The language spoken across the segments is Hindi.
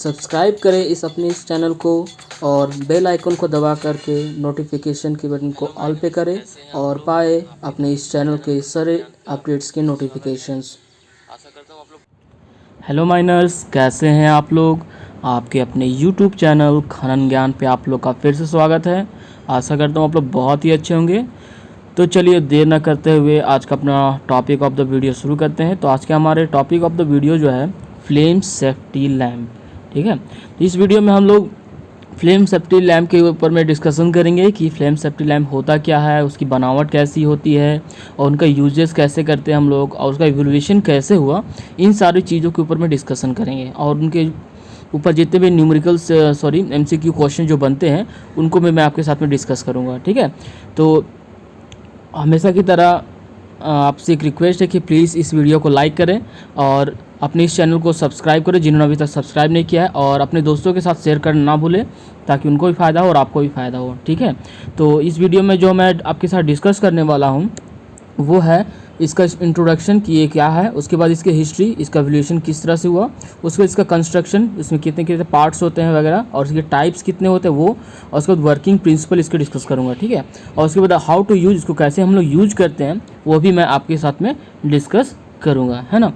सब्सक्राइब करें इस चैनल को और बेल आइकन को दबा करके नोटिफिकेशन के बटन को ऑल पे करें और पाए अपने इस चैनल के सारे अपडेट्स के नोटिफिकेशंस। हेलो माइनर्स, कैसे हैं आप लोग। आपके अपने यूट्यूब चैनल खनन ज्ञान पे आप लोग का फिर से स्वागत है। आशा करता हूँ आप लोग बहुत ही अच्छे होंगे। तो चलिए देर न करते हुए आज का अपना टॉपिक ऑफ द वीडियो शुरू करते हैं। तो आज के हमारे टॉपिक ऑफ द वीडियो जो है फ्लेम सेफ्टी लैम्प, ठीक है। तो इस वीडियो में हम लोग फ्लेम सेफ्टी लैम्प के ऊपर में डिस्कशन करेंगे कि फ्लेम सेफ्टी लैम्प होता क्या है, उसकी बनावट कैसी होती है और उनका यूजेस कैसे करते हैं हम लोग और उसका इवोल्यूशन कैसे हुआ। इन सारी चीज़ों के ऊपर में डिस्कशन करेंगे और उनके ऊपर जितने भी न्यूमेरिकल्स MCQ क्वेश्चन जो बनते हैं उनको मैं आपके साथ में डिस्कस करूँगा, ठीक है। तो हमेशा की तरह आपसे एक रिक्वेस्ट है कि प्लीज़ इस वीडियो को लाइक करें और अपने इस चैनल को सब्सक्राइब करें जिन्होंने अभी तक सब्सक्राइब नहीं किया है, और अपने दोस्तों के साथ शेयर करना ना भूलें ताकि उनको भी फ़ायदा हो और आपको भी फ़ायदा हो, ठीक है। तो इस वीडियो में जो मैं आपके साथ डिस्कस करने वाला हूँ वो है इसका इंट्रोडक्शन कि ये क्या है, उसके बाद इसकी हिस्ट्री, इसका एवोल्यूशन किस तरह से हुआ, उसके बाद इसका कंस्ट्रक्शन, इसमें कितने कितने पार्ट्स होते हैं वगैरह, और इसके टाइप्स कितने होते हैं वो, और उसके बाद वर्किंग प्रिंसिपल इसके डिस्कस करूँगा, ठीक है। और उसके बाद हाउ टू यूज, इसको कैसे हम लोग यूज करते हैं वो भी मैं आपके साथ में डिस्कस करूँगा, है ना।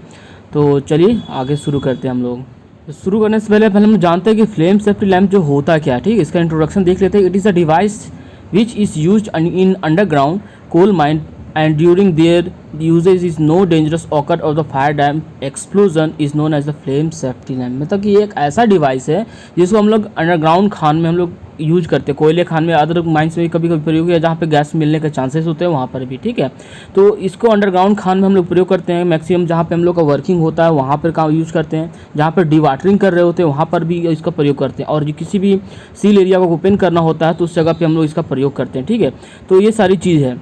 तो चलिए आगे शुरू करते हैं हम लोग। शुरू करने से पहले हम जानते हैं कि फ्लेम सेफ्टी लैम्प जो होता क्या है, ठीक है। इसका इंट्रोडक्शन देख लेते हैं। It is a device which is used in underground coal mine and during their usage is no dangerous occur of the fire dam explosion is known as the flame safety lamp। मतलब कि ये एक ऐसा डिवाइस है जिसको हम लोग अंडरग्राउंड खान में हम लोग यूज करते हैं, कोयले खान में, अदर माइंस में कभी कभी प्रयोग किया जहाँ पे गैस मिलने के चांसेस होते हैं वहाँ पर भी, ठीक है। तो इसको अंडरग्राउंड खान में हम लोग प्रयोग करते हैं मैक्सिमम, जहाँ पे हम लोग का वर्किंग होता है वहाँ पर काम यूज़ करते हैं, जहाँ पर डिवाटरिंग कर रहे होते हैं वहाँ पर भी इसका प्रयोग करते हैं, और जो किसी भी सील एरिया को ओपन करना होता है तो उस जगह पर हम लोग इसका प्रयोग करते हैं, ठीक है। तो ये सारी चीज़ है।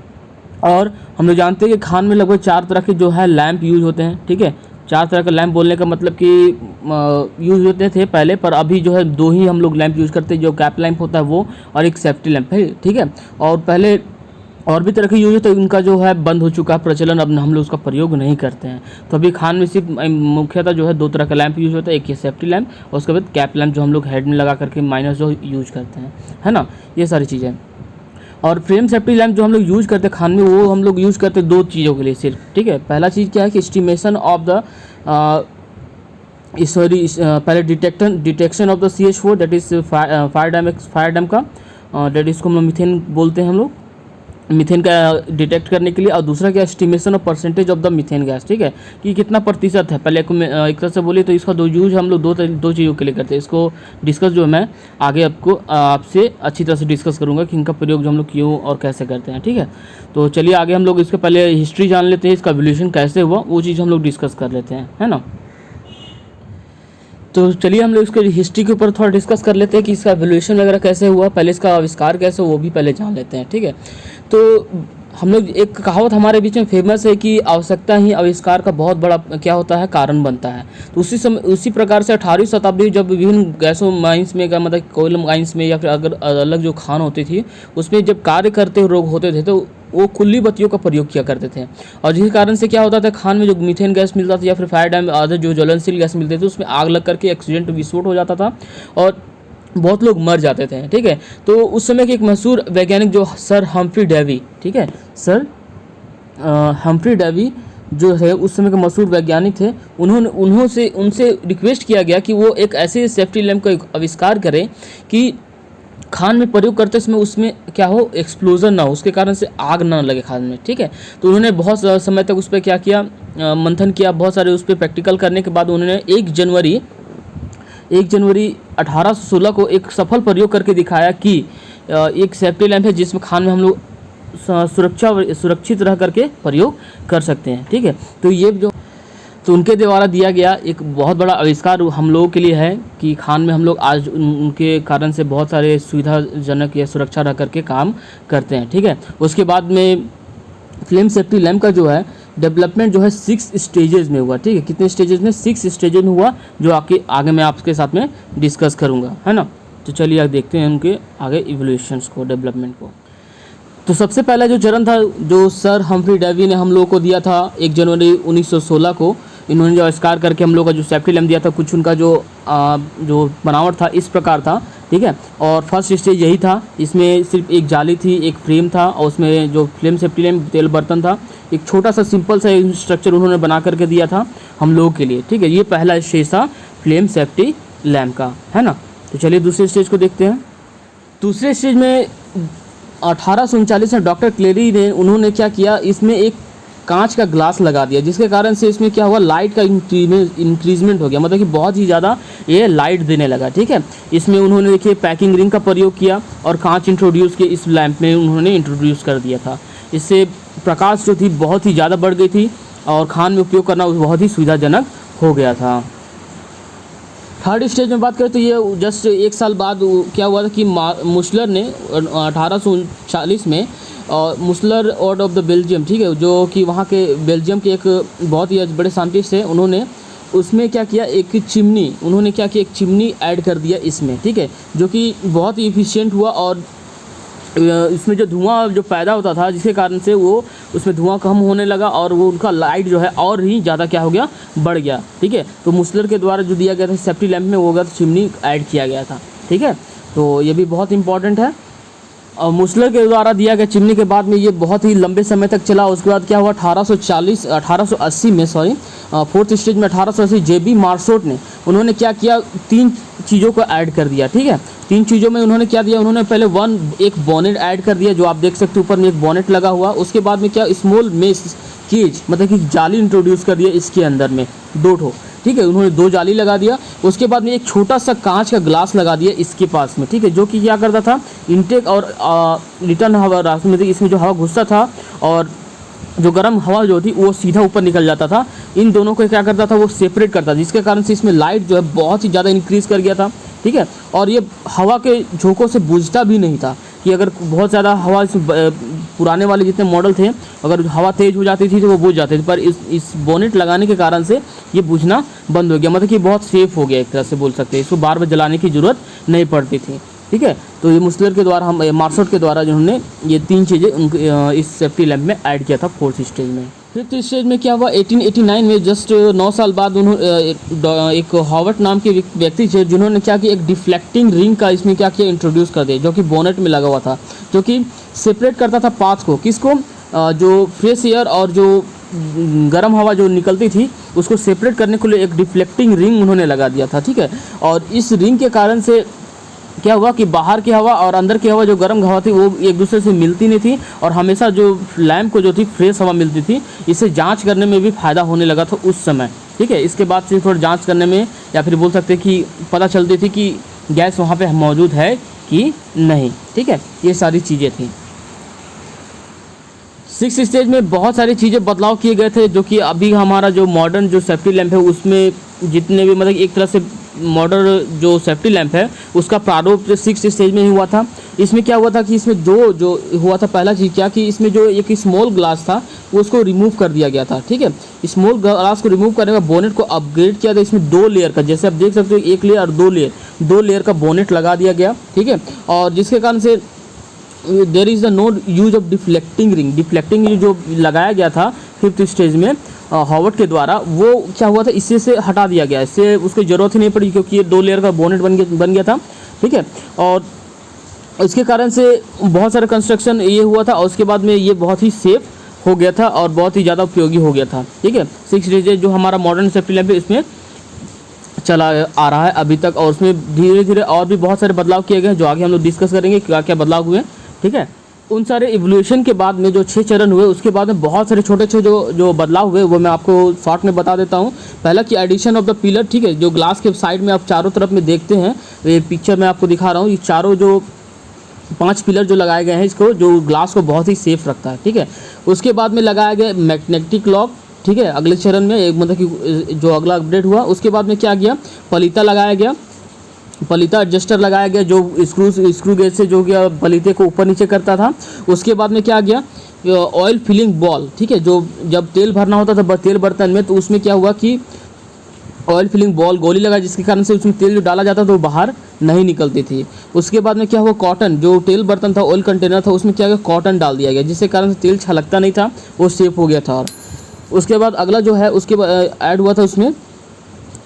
और हम लोग जानते हैं कि खान में लगभग 4 तरह के जो है लैंप यूज होते हैं, ठीक है। 4 तरह का लैंप बोलने का मतलब कि यूज होते थे पहले, पर अभी जो है 2 ही हम लोग लैंप यूज़ करते हैं, जो कैप लैंप होता है वो और एक सेफ्टी लैंप है, ठीक है। और पहले और भी तरह के यूज होते हैं, उनका जो है बंद हो चुका है प्रचलन, अब हम लोग उसका प्रयोग नहीं करते हैं। तो अभी खान में सिर्फ मुख्यतः जो है 2 तरह का लैंप यूज होता है, एक ये सेफ्टी लैंप और उसके बाद कैप लैंप जो हम लोग हेड में लगा करके माइनस जो यूज करते हैं, है ना। ये सारी चीज़ें। और फ्लेम सेफ्टी लैम्प जो हम लोग यूज़ करते हैं खान में वो हम लोग यूज़ करते हैं 2 चीज़ों के लिए सिर्फ, ठीक है। पहला चीज़ क्या है कि एस्टिमेशन ऑफ द पहले detection of the CH4 that is fire dam का, दैट इसको हम लोग मीथेन बोलते हैं हम लोग, मीथेन का डिटेक्ट करने के लिए। और दूसरा क्या, estimation of percentage of the methane gas, ठीक है, कि कितना प्रतिशत है। पहले एक तरह से बोलिए तो इसका यूज हम लोग दो चीज़ों के लिए करते हैं। इसको डिस्कस जो है मैं आगे आपसे अच्छी तरह से डिस्कस करूंगा कि इनका प्रयोग जो हम लोग क्यों और कैसे करते हैं, ठीक है। तो चलिए आगे हम लोग इसके पहले हिस्ट्री जान लेते हैं, इसका एवोल्यूशन कैसे हुआ वो चीज़ हम लोग डिस्कस कर लेते हैं, है ना। तो चलिए हम लोग इसके हिस्ट्री के ऊपर थोड़ा डिस्कस कर लेते हैं कि इसका एवोल्यूशन वगैरह कैसे हुआ, पहले इसका आविष्कार कैसे वो भी पहले जान लेते हैं, ठीक है। तो हम लोग एक कहावत हमारे बीच में फेमस है कि आवश्यकता ही आविष्कार का बहुत बड़ा क्या होता है, कारण बनता है। तो उसी प्रकार से 18वीं शताब्दी जब विभिन्न गैसों माइंस में मतलब कोयल माइंस में या फिर अगर अलग जो खान होती थी उसमें जब कार्य करते लोग होते थे तो वो खुली बत्तियों का प्रयोग किया करते थे, और जिस कारण से क्या होता था खान में जो मीथेन गैस मिलता था या फिर फायर डैम आदि जो ज्वलनशील गैस मिलते थे उसमें आग लग करके एक्सीडेंट विस्फोट हो जाता था और बहुत लोग मर जाते थे, ठीक है। तो उस समय के एक मशहूर वैज्ञानिक जो सर हम्फ्री डेवी, ठीक है, सर हम्फ्री डेवी जो है उस समय के मशहूर वैज्ञानिक थे, उनसे रिक्वेस्ट किया गया कि वो एक ऐसे सेफ्टी लैम्प का आविष्कार करें कि खान में प्रयोग करते समय उसमें क्या हो, एक्सप्लोजन ना हो, उसके कारण से आग ना लगे खान में, ठीक है। तो उन्होंने बहुत समय तक उस पर क्या किया, मंथन किया, बहुत सारे उस पर प्रैक्टिकल करने के बाद उन्होंने 1 जनवरी 1816 को एक सफल प्रयोग करके दिखाया कि एक सेफ्टी लैम्प है जिसमें खान में हम लोग सुरक्षित रह करके प्रयोग कर सकते हैं, ठीक है। तो ये जो तो उनके द्वारा दिया गया एक बहुत बड़ा आविष्कार हम लोगों के लिए है कि खान में हम लोग आज उनके कारण से बहुत सारे सुविधाजनक या सुरक्षा रह करके काम करते हैं, ठीक है। उसके बाद में फ्लेम सेफ्टी लैम्प का जो है डेवलपमेंट जो है 6 स्टेजेस में हुआ, ठीक है। कितने स्टेजेस में, 6 स्टेजेस में हुआ, जो आगे मैं आपके साथ में डिस्कस करूँगा, है ना। तो चलिए आगे देखते हैं उनके आगे इवोल्यूशंस को, डेवलपमेंट को। तो सबसे पहला जो चरण था जो सर हम्फ्री डेवी ने हम लोगों को दिया था 1 जनवरी 1916 को, इन्होंने जो आविष्कार करके हम लोग का जो सेफ्टी लैम्प दिया था, कुछ उनका जो बनावट था इस प्रकार था, ठीक है। और फर्स्ट स्टेज यही था, इसमें सिर्फ एक जाली थी, एक फ्रेम था और उसमें जो फ्लेम सेफ्टी लैम्प तेल बर्तन था, एक छोटा सा सिंपल सा स्ट्रक्चर उन्होंने बना करके दिया था हम लोगों के लिए, ठीक है। ये पहला स्टेज था फ्लेम सेफ्टी लैम्प का, है ना। तो चलिए दूसरे स्टेज को देखते हैं। दूसरे स्टेज में 1839 में डॉक्टर क्लेरी ने उन्होंने क्या किया, इसमें एक कांच का ग्लास लगा दिया, जिसके कारण से इसमें क्या हुआ, लाइट का इंक्रीजमेंट हो गया, मतलब कि बहुत ही ज़्यादा ये लाइट देने लगा, ठीक है। इसमें उन्होंने देखिए पैकिंग रिंग का प्रयोग किया और कांच इंट्रोड्यूस किया, इस लैंप में उन्होंने इंट्रोड्यूस कर दिया था। इससे प्रकाश जो थी बहुत ही ज़्यादा बढ़ गई थी और खान में उपयोग करना बहुत ही सुविधाजनक हो गया था। थर्ड स्टेज में बात करें तो ये जस्ट एक साल बाद क्या हुआ था कि मुस्लर ने 1839 में मुस्लर ऑर्ड ऑफ द बेल्जियम, ठीक है, जो कि वहाँ के बेल्जियम के एक बहुत ही बड़े साइंटिस्ट है, उन्होंने उसमें क्या किया, एक चिमनी ऐड कर दिया इसमें, ठीक है, जो कि बहुत ही इफिशिएंट हुआ और इसमें जो धुआं जो पैदा होता था जिसके कारण से वो उसमें धुआं कम होने लगा और वो उनका लाइट जो है और ही ज़्यादा क्या हो गया, बढ़ गया, ठीक है। तो मुस्लर के द्वारा जो दिया गया था सेफ्टी लैंप में वो गया, तो चिमनी ऐड किया गया था, ठीक है। तो ये भी बहुत इंपॉर्टेंट है। और मुस्लर के द्वारा दिया गया चिमनी के बाद में ये बहुत ही लंबे समय तक चला। उसके बाद क्या हुआ, 1880 में फोर्थ स्टेज में 1880 जेबी मार्सोट ने उन्होंने क्या किया, 3 चीज़ों को ऐड कर दिया, ठीक है। 3 चीज़ों में उन्होंने क्या दिया, उन्होंने पहले एक बोनेट ऐड कर दिया, जो आप देख सकते हैं ऊपर में एक बोनेट लगा हुआ। उसके बाद में क्या, स्मॉल मेश केज, मतलब कि जाली इंट्रोड्यूस कर दिया इसके अंदर में 2 ठो, ठीक है, उन्होंने 2 जाली लगा दिया। उसके बाद में एक छोटा सा कांच का ग्लास लगा दिया इसके पास में, ठीक है, जो कि क्या करता था, इनटेक और रिटर्न हवा रास्ते में इसमें जो हवा घुसता था और जो गर्म हवा जो थी वो सीधा ऊपर निकल जाता था। इन दोनों को क्या करता था, वो सेपरेट करता था, जिसके कारण से इसमें लाइट जो है बहुत ही ज़्यादा इंक्रीज़ कर गया था, ठीक है। और ये हवा के झोंकों से बुझता भी नहीं था कि अगर बहुत ज़्यादा हवा पुराने वाले जितने मॉडल थे, अगर हवा तेज़ हो जाती थी तो वो बुझ जाते थे, पर इस बोनेट लगाने के कारण से ये बुझना बंद हो गया, मतलब कि बहुत सेफ़ हो गया एक तरह से बोल सकते हैं। इसको बार बार जलाने की ज़रूरत नहीं पड़ती थी, ठीक है। तो ये मुस्लर के द्वारा मार्सोट के द्वारा जिन्होंने ये 3 चीज़ें इस सेफ्टी लैंप में ऐड किया था फोर्थ स्टेज में। फिफ्थ स्टेज में क्या हुआ, 1889 में जस्ट 9 साल बाद उन्होंने एक हॉवर्ट नाम के व्यक्ति थे, जिन्होंने क्या किया, एक डिफ्लेक्टिंग रिंग का इसमें क्या किया, इंट्रोड्यूस कर दिया, जो कि बोनेट में लगा हुआ था, जो कि सेपरेट करता था पाथ को, किसको, जो फ्रेश एयर और जो गर्म हवा जो निकलती थी उसको सेपरेट करने के लिए एक डिफ्लेक्टिंग रिंग उन्होंने लगा दिया था, ठीक है। और इस रिंग के कारण से क्या हुआ कि बाहर की हवा और अंदर की हवा जो गर्म हवा थी वो एक दूसरे से मिलती नहीं थी और हमेशा जो लैंप को जो थी फ्रेश हवा मिलती थी। इसे जांच करने में भी फ़ायदा होने लगा था उस समय, ठीक है। इसके बाद से थोड़ा जांच करने में या फिर बोल सकते कि पता चलती थी कि गैस वहाँ पे मौजूद है कि नहीं, ठीक है। ये सारी चीज़ें थी। 6th स्टेज में बहुत सारी चीज़ें बदलाव किए गए थे, जो कि अभी हमारा जो मॉडर्न जो सेफ्टी लैंप है उसमें जितने भी मतलब एक तरह से मॉडर्न जो सेफ्टी लैंप है उसका प्रारूप 6th स्टेज में ही हुआ था। इसमें क्या हुआ था कि इसमें जो हुआ था, पहला चीज़ क्या कि इसमें जो एक स्मॉल ग्लास था वो उसको रिमूव कर दिया गया था, ठीक है। स्मॉल ग्लास को रिमूव करने का बोनेट को अपग्रेड किया था, इसमें 2 लेयर का, जैसे आप देख सकते हो 1 लेयर और 2 लेयर का बोनेट लगा दिया गया, ठीक है। और जिसके कारण से there is the no use of deflecting ring जो लगाया गया था 5th स्टेज में हॉवर्ट के द्वारा, वो क्या हुआ था, इससे से हटा दिया गया, इससे उसकी ज़रूरत ही नहीं पड़ी क्योंकि ये 2 लेयर का बोनेट बन गया था, ठीक है। और इसके कारण से बहुत सारा कंस्ट्रक्शन ये हुआ था और उसके बाद में ये बहुत ही सेफ हो गया था और बहुत ही ज़्यादा उपयोगी हो गया था, ठीक है। 6th स्टेज जो हमारा मॉडर्न सेफ्टी लैंप है इसमें चला आ रहा है अभी तक, और उसमें धीरे धीरे और भी बहुत सारे बदलाव किए गए हैं जो आगे हम लोग डिस्कस करेंगे क्या क्या बदलाव हुए, ठीक है। उन सारे इवोल्यूशन के बाद में जो 6 चरण हुए उसके बाद में बहुत सारे छोटे छोटे जो बदलाव हुए वो मैं आपको शॉर्ट में बता देता हूँ। पहला कि एडिशन ऑफ द पिलर, ठीक है, जो ग्लास के साइड में आप चारों तरफ में देखते हैं, ये पिक्चर में आपको दिखा रहा हूँ, ये चारों जो 5 पिलर जो लगाए गए हैं इसको, जो ग्लास को बहुत ही सेफ रखता है, ठीक है। उसके बाद में लगाया गया मैग्नेटिक लॉक, ठीक है, अगले चरण में एक मतलब कि जो अगला अपडेट हुआ। उसके बाद में क्या गया, पलीता लगाया गया, पलीता एडजस्टर लगाया गया जो स्क्रू गेज से जो गया पलीते को ऊपर नीचे करता था। उसके बाद में क्या गया, ऑयल फिलिंग बॉल, ठीक है, जो जब तेल भरना होता था तेल बर्तन में, तो उसमें क्या हुआ कि ऑयल फिलिंग बॉल गोली लगा, जिसके कारण से उसमें तेल जो डाला जाता था वो बाहर नहीं निकलती थी। उसके बाद में क्या हुआ, कॉटन जो तेल बर्तन था, ऑयल कंटेनर था, उसमें क्या गया, कॉटन डाल दिया गया, जिसके कारण से तेल छलकता नहीं था, वो सेफ हो गया था। उसके बाद अगला जो है उसके ऐड हुआ था, उसमें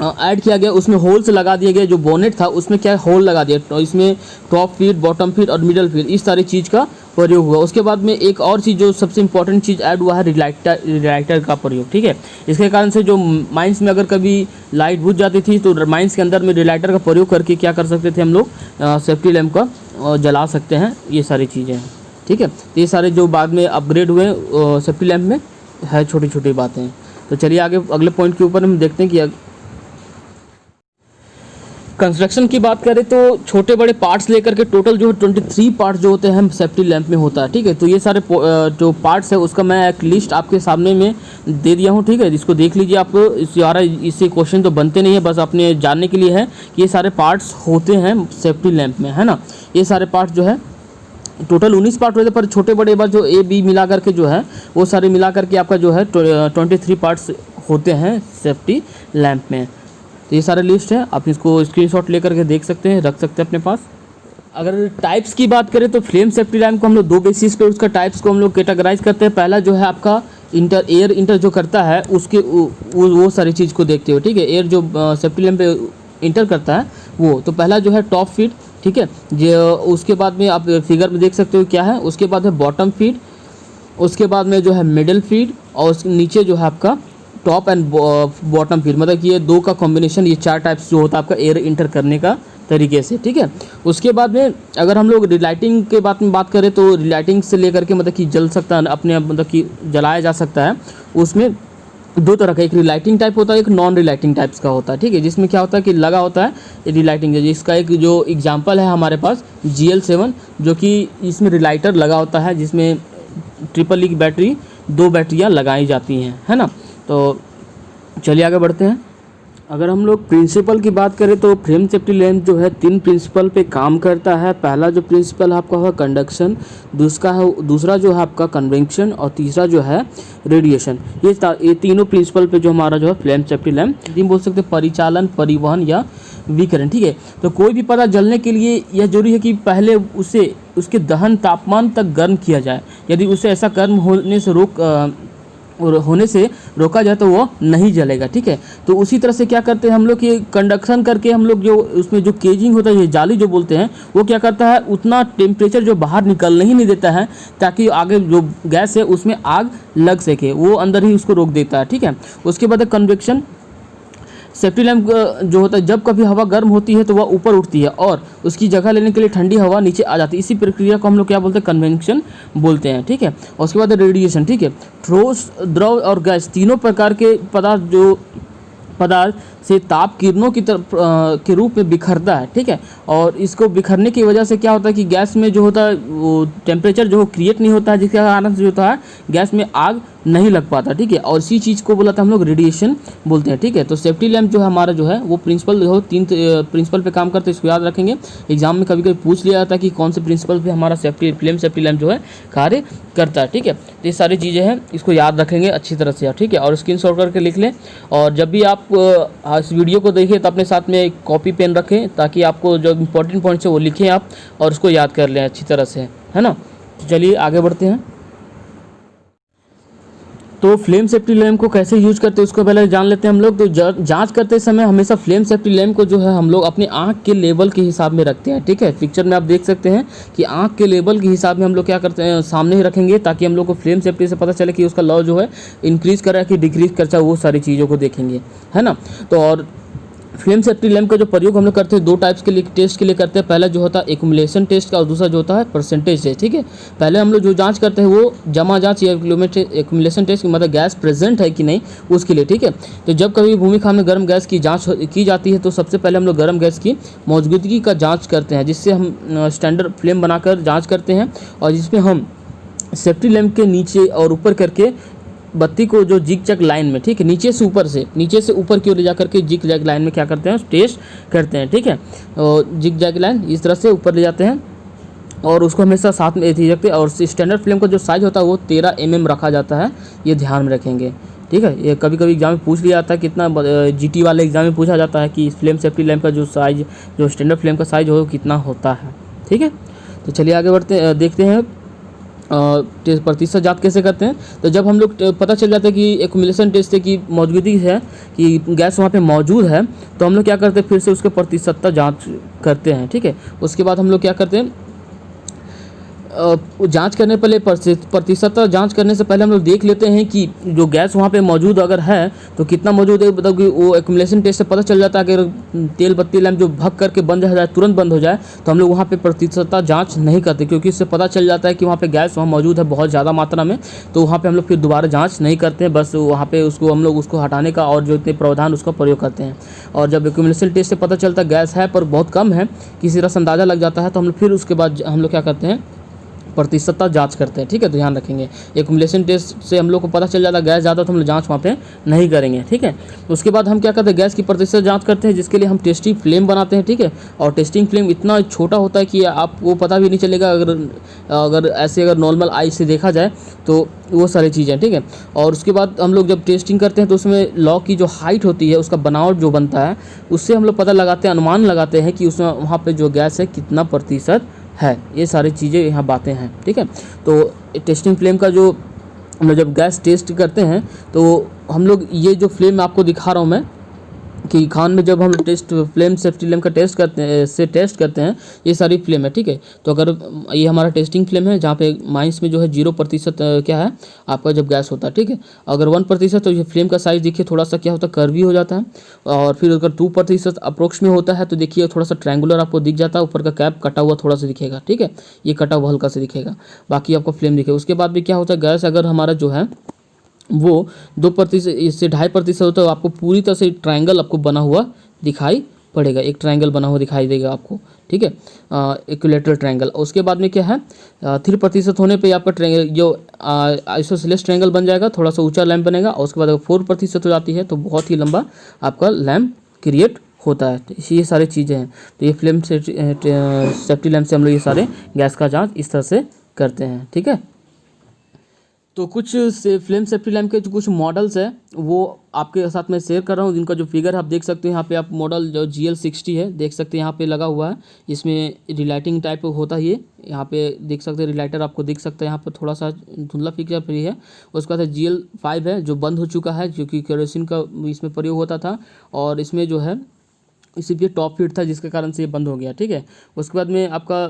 ऐड किया गया, उसमें होल्स लगा दिए गए। जो बोनेट था उसमें क्या होल लगा दिया, तो इसमें टॉप फीड, बॉटम फीड और मिडल फीड, इस सारी चीज़ का प्रयोग हुआ। उसके बाद में एक और चीज़ जो सबसे इंपॉर्टेंट चीज़ ऐड हुआ है, रिलाइटर का प्रयोग, ठीक है। इसके कारण से जो माइंस में अगर कभी लाइट बुझ जाती थी तो माइंस के अंदर में रिलाइटर का प्रयोग करके क्या कर सकते थे हम लोग, सेफ्टी लैम्प का जला सकते हैं। ये सारी चीज़ें हैं, ठीक है। तो ये सारे जो बाद में अपग्रेड हुए सेफ्टी लैम्प में है, छोटी छोटी बातें। तो चलिए आगे अगले पॉइंट के ऊपर हम देखते हैं कि कंस्ट्रक्शन की बात करें तो छोटे बड़े पार्ट्स लेकर के टोटल जो 23 पार्ट्स जो होते हैं सेफ्टी लैंप में होता है, ठीक है। तो ये सारे जो पार्ट्स है उसका मैं एक लिस्ट आपके सामने में दे दिया हूँ, ठीक है। जिसको देख लीजिए आप, इससे क्वेश्चन तो बनते नहीं है, बस अपने जानने के लिए है कि ये सारे पार्ट्स होते हैं सेफ्टी लैंप में, है ना। ये सारे पार्ट्स जो है टोटल 19 पार्ट होते हैं, पर छोटे बड़े बार जो ए बी मिला करके जो है वो सारे मिला करके आपका जो है 23 पार्ट्स होते हैं सेफ्टी लैंप में। तो ये सारे लिस्ट है, आप इसको स्क्रीनशॉट लेकर के देख सकते हैं, रख सकते हैं अपने पास। अगर टाइप्स की बात करें तो फ्लेम सेफ्टी लैम्प को हम लोग दो बेसिस पे उसका टाइप्स को हम लोग कैटेगराइज करते हैं। पहला जो है आपका एयर इंटर जो करता है उसके वो सारी चीज़ को देखते हुए, ठीक है। एयर जो सेफ्टी लैम्प पे इंटर करता है वो, तो पहला जो है टॉप फीड, ठीक है। जो उसके बाद में आप फिगर में देख सकते हो क्या है, उसके बाद है बॉटम फीड, उसके बाद में जो है मिडल फीड, और उसके नीचे जो है आपका टॉप एंड बॉटम फीड। मतलब कि ये दो का कॉम्बिनेशन, ये 4 टाइप्स जो होता है आपका एयर इंटर करने का तरीके से, ठीक है। उसके बाद में अगर हम लोग रिलाइटिंग के बात करें तो रिलाइटिंग से लेकर के मतलब कि जल सकता है अपने, मतलब कि जलाया जा सकता है। उसमें दो तरह का, एक रिलाइटिंग टाइप होता है, एक नॉन रिलाइटिंग टाइप्स का होता है, ठीक है। जिसमें क्या होता है कि लगा होता है रिलाइटिंग, जिसका एक जो एग्जांपल है हमारे पास GL7, जो कि इसमें रिलाइटर लगा होता है, जिसमें ट्रिपल की बैटरी, 2 बैटरियाँ लगाई जाती हैं, है ना। तो चलिए आगे बढ़ते हैं। अगर हम लोग प्रिंसिपल की बात करें तो फ्लेम सेफ्टी लैंप जो है 3 प्रिंसिपल पे काम करता है। पहला जो प्रिंसिपल आपका है कंडक्शन, दूसरा जो है आपका कन्वेक्शन, और तीसरा जो है रेडिएशन। ये तीनों प्रिंसिपल पे जो हमारा जो है फ्लेम सेफ्टी लैंप बोल सकते हैं, परिचालन, परिवहन या विकिरण, ठीक है। तो कोई भी पदार्थ जलने के लिए यह जरूरी है कि पहले उसे उसके दहन तापमान तक गर्म किया जाए। यदि उसे ऐसा गर्म होने से रोका जाए तो वो नहीं जलेगा, ठीक है। तो उसी तरह से क्या करते हैं हम लोग, ये कंडक्शन करके हम लोग जो उसमें जो केजिंग होता है, ये जाली जो बोलते हैं, वो क्या करता है उतना टेम्परेचर जो बाहर निकलने ही नहीं देता है, ताकि आगे जो गैस है उसमें आग लग सके, वो अंदर ही उसको रोक देता है, ठीक है। उसके बाद कन्वेक्शन सेफ्टी लैंप जो होता है, जब कभी हवा गर्म होती है तो वह ऊपर उठती है और उसकी जगह लेने के लिए ठंडी हवा नीचे आ जाती है। इसी प्रक्रिया को हम लोग क्या बोलते हैं, कन्वेक्शन बोलते हैं, ठीक है। और उसके बाद रेडिएशन, ठीक है। ठोस, द्रव और गैस तीनों प्रकार के पदार्थ से ताप किरणों की तरफ के रूप में बिखरता है, ठीक है। और इसको बिखरने की वजह से क्या होता है कि गैस में जो होता है वो टेम्परेचर जो क्रिएट नहीं होता है, जिसके कारण से जो होता है गैस में आग नहीं लग पाता, ठीक है। और इसी चीज़ को बोला था हम लोग रेडिएशन बोलते हैं, ठीक है। तो सेफ्टी लैंप जो है हमारा जो है वो प्रिंसिपल जो 3 प्रिंसिपल पे काम करते हैं, इसको याद रखेंगे। एग्जाम में कभी कभी पूछ लिया जाता है कि कौन से प्रिंसिपल पे हमारा फ्लेम सेफ्टी लैंप जो है कार्य करता है, ठीक है। तो ये सारी चीज़ें हैं, इसको याद रखेंगे अच्छी तरह से, ठीक है। और स्क्रीनशॉट करके लिख लें, और जब भी आप इस वीडियो को देखिए तो अपने साथ में एक कॉपी पेन रखें, ताकि आपको जो इंपॉर्टेंट पॉइंट्स है वो लिखें आप और उसको याद कर लें अच्छी तरह से, है ना। चलिए आगे बढ़ते हैं। तो फ्लेम सेफ्टी लैम्प को कैसे यूज करते हैं उसको पहले जान लेते हैं हम लोग। तो जांच करते समय हमेशा फ्लेम सेफ्टी लैम्प को जो है हम लोग अपने आंख के लेवल के हिसाब में रखते हैं, ठीक है। पिक्चर में आप देख सकते हैं कि आंख के लेवल के हिसाब में हम लोग क्या करते हैं, सामने ही रखेंगे, ताकि हम लोग को फ्लेम सेफ्टी से पता चले कि उसका लॉ जो है इंक्रीज़ कर रहा है कि डिक्रीज़ कर रहा है, वो सारी चीज़ों को देखेंगे, है ना। तो और फ्लेम सेफ्टी लैंप का जो प्रयोग हम लोग करते हैं 2 टाइप्स के लिए टेस्ट के लिए करते हैं। पहला जो होता है एक्युमुलेशन टेस्ट का, और दूसरा जो होता है परसेंटेज टेस्ट, ठीक है। पहले हम लोग जो जांच करते हैं वो जमा जांच या एक्युमुलेशन टेस्ट, मतलब गैस प्रेजेंट है कि नहीं उसके लिए, ठीक है। तो जब कभी भूमिखंड में गर्म गैस की जांच की जाती है तो सबसे पहले हम लोग गर्म गैस की मौजूदगी का जाँच करते हैं, जिससे हम स्टैंडर्ड फ्लेम बनाकर जाँच करते हैं, और जिसमें हम सेफ्टी लैंप के नीचे और ऊपर करके बत्ती को जो जिग जैग लाइन में, ठीक है, नीचे से ऊपर की ओर ले जाकर के जिग जैग लाइन में क्या करते हैं, टेस्ट करते हैं, ठीक है। और जिग जैग लाइन इस तरह से ऊपर ले जाते हैं और उसको हमेशा साथ में रखते हैं। और स्टैंडर्ड फ्लेम का जो साइज़ होता है वो 13 mm रखा जाता है, ये ध्यान में रखेंगे, ठीक है। ये कभी कभी एग्जाम में पूछ लिया जाता है, कितना GT वाले एग्जाम में पूछा जाता है कि फ्लेम सेफ्टी लैंप का जो साइज, जो स्टैंडर्ड फ्लेम का साइज हो कितना होता है, ठीक है। तो चलिए आगे बढ़ते देखते हैं। प्रतिशत जांच कैसे करते हैं, तो जब हम लोग पता चल जाता है कि एक्युमुलेशन टेस्ट से कि मौजूदगी है कि गैस वहाँ पे मौजूद है, तो हम लोग क्या करते हैं फिर से उसके प्रतिशतता जांच करते हैं। ठीक है, उसके बाद हम लोग क्या करते हैं, जांच करने पहले प्रतिशतता जांच करने से पहले हम लोग देख लेते हैं कि जो गैस वहाँ पे मौजूद अगर है तो कितना मौजूद है। मतलब कि वो एक्युमुलेशन टेस्ट से पता चल जाता है कि अगर तेल बत्ती लैंप जो भग करके बंद हो जाए, तुरंत बंद हो जाए, तो हम लोग वहाँ पे प्रतिशतता जांच नहीं करते, क्योंकि इससे पता चल जाता है कि वहाँ पे गैस वहाँ मौजूद है बहुत ज़्यादा मात्रा में। तो वहाँ पर हम लोग फिर दोबारा जाँच नहीं करते हैं, बस वहाँ पर उसको हम लोग उसको हटाने का और जो इतने प्रावधान उसका प्रयोग करते हैं। और जब एक्युमुलेशन टेस्ट से पता चलता है गैस है पर बहुत कम है, किसी तरह से अंदाज़ा लग जाता है, तो हम लोग फिर उसके बाद हम लोग क्या करते हैं, प्रतिशतता जांच करते हैं। ठीक है, तो ध्यान रखेंगे, एक्युमुलेशन टेस्ट से हम लोग को पता चल जाता है गैस ज़्यादा, तो हम लोग जांच वहाँ पे नहीं करेंगे। ठीक है, उसके बाद हम क्या करते हैं, गैस की प्रतिशत जांच करते हैं, जिसके लिए हम टेस्टिंग फ्लेम बनाते हैं। ठीक है, और टेस्टिंग फ्लेम इतना छोटा होता है कि आपको पता भी नहीं चलेगा अगर ऐसे अगर नॉर्मल आई से देखा जाए तो वो सारी चीज़ें। ठीक है, और उसके बाद हम लोग जब टेस्टिंग करते हैं तो उसमें लॉक की जो हाइट होती है, उसका बनावट जो बनता है, उससे हम लोग पता लगाते हैं, अनुमान लगाते हैं कि उसमें वहाँ पर जो गैस है कितना प्रतिशत है। ये सारी चीज़ें यहाँ बातें हैं। ठीक है, तो टेस्टिंग फ्लेम का जो हम लोग जब गैस टेस्ट करते हैं तो हम लोग ये जो फ्लेम आपको दिखा रहा हूँ मैं कि खान में जब हम टेस्ट फ्लेम सेफ्टी लैम्प का टेस्ट करते हैं, ये सारी फ्लेम है। ठीक है, तो अगर ये हमारा टेस्टिंग फ्लेम है जहाँ पे माइनस में जो है 0% क्या है आपका जब गैस होता है। ठीक है, अगर 1% तो ये फ्लेम का साइज़ देखिए थोड़ा सा क्या होता है, कर्वी हो जाता है। और फिर अगर 2% अप्रोक्स में होता है तो देखिए थोड़ा सा ट्रायंगुलर आपको दिख जाता है, ऊपर का कैप कटा हुआ थोड़ा सा दिखेगा। ठीक है, ये कटा हुआ हल्का से दिखेगा, बाकी आपको फ्लेम दिखेगा। उसके बाद भी क्या होता है, गैस अगर हमारा जो है वो 2% इससे 2.5% होता है, आपको पूरी तरह से ट्रायंगल आपको बना हुआ दिखाई पड़ेगा, एक ट्रायंगल बना हुआ दिखाई देगा आपको। ठीक है, इक्विलेटरल ट्रायंगल। उसके बाद में क्या है, 3% होने पे आपका जो आइसोसेलेस ट्रायंगल बन जाएगा, थोड़ा सा ऊंचा लैंप बनेगा। और उसके बाद अगर 4% हो जाती है तो बहुत ही लंबा आपका लैंप क्रिएट होता है। तो ये सारी चीज़ें हैं। तो ये फ्लेम सेफ्टी लैंप से हम लोग ये सारे गैस का जाँच इस तरह से करते हैं। ठीक है, तो कुछ से फ्लेम सेफ्टी लैम्प के जो कुछ मॉडल्स हैं वो आपके साथ मैं शेयर कर रहा हूँ, जिनका जो फिगर आप देख सकते हैं यहाँ पे। आप मॉडल जो GL60 है देख सकते हैं, यहाँ पे लगा हुआ है, इसमें रिलाइटिंग टाइप होता है। ये यहाँ पे देख सकते हैं, रिलाइटर आपको दिख सकता है, यहाँ पर थोड़ा सा धुंधला फिगर फ्री है। उसके बाद GL5 है जो बंद हो चुका है, क्योंकि केरोसिन का इसमें प्रयोग होता था, और इसमें जो है सिर्फ ये टॉप फीड था जिसके कारण से ये बंद हो गया। ठीक है, उसके बाद में आपका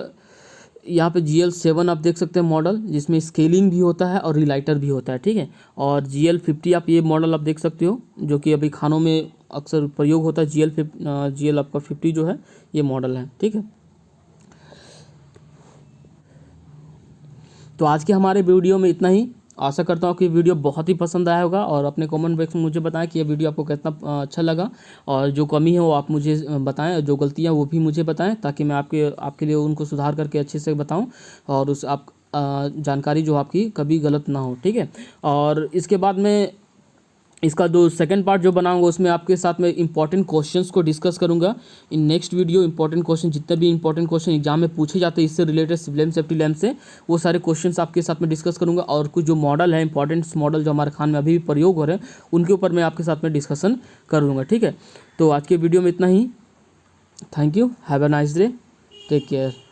यहाँ पे GL7 आप देख सकते हैं मॉडल, जिसमें स्केलिंग भी होता है और रिलाइटर भी होता है। ठीक है, और GL50 आप ये मॉडल आप देख सकते हो, जो कि अभी खानों में अक्सर प्रयोग होता है। GL आपका 50 जो है ये मॉडल है। ठीक है, तो आज के हमारे वीडियो में इतना ही। आशा करता हूँ कि वीडियो बहुत ही पसंद आया होगा, और अपने कमेंट बॉक्स में मुझे बताएं कि ये वीडियो आपको कितना अच्छा लगा, और जो कमी है वो आप मुझे बताएं, जो गलतियाँ वो भी मुझे बताएं, ताकि मैं आपके लिए उनको सुधार करके अच्छे से बताऊं, और उस आप जानकारी जो आपकी कभी गलत ना हो। ठीक है, और इसके बाद में इसका जो सेकंड पार्ट जो बनाऊंगा उसमें आपके साथ में इंपॉर्टेंट क्वेश्चंस को डिस्कस करूंगा in next video. Important question, जितने भी इंपॉर्टेंट क्वेश्चन एग्जाम में पूछे जाते हैं इससे रिलेटेड फ्लेम सेफ्टी लैम्प से, वो सारे क्वेश्चंस आपके साथ में डिस्कस करूंगा। और कुछ जो मॉडल है, इंपॉर्टेंट मॉडल जो हमारे खान में अभी भी प्रयोग हो रहे हैं, उनके ऊपर मैं आपके साथ में डिस्कशन कर दूँगा। ठीक है, तो आज के वीडियो में इतना ही। Thank you, have a nice day, take care.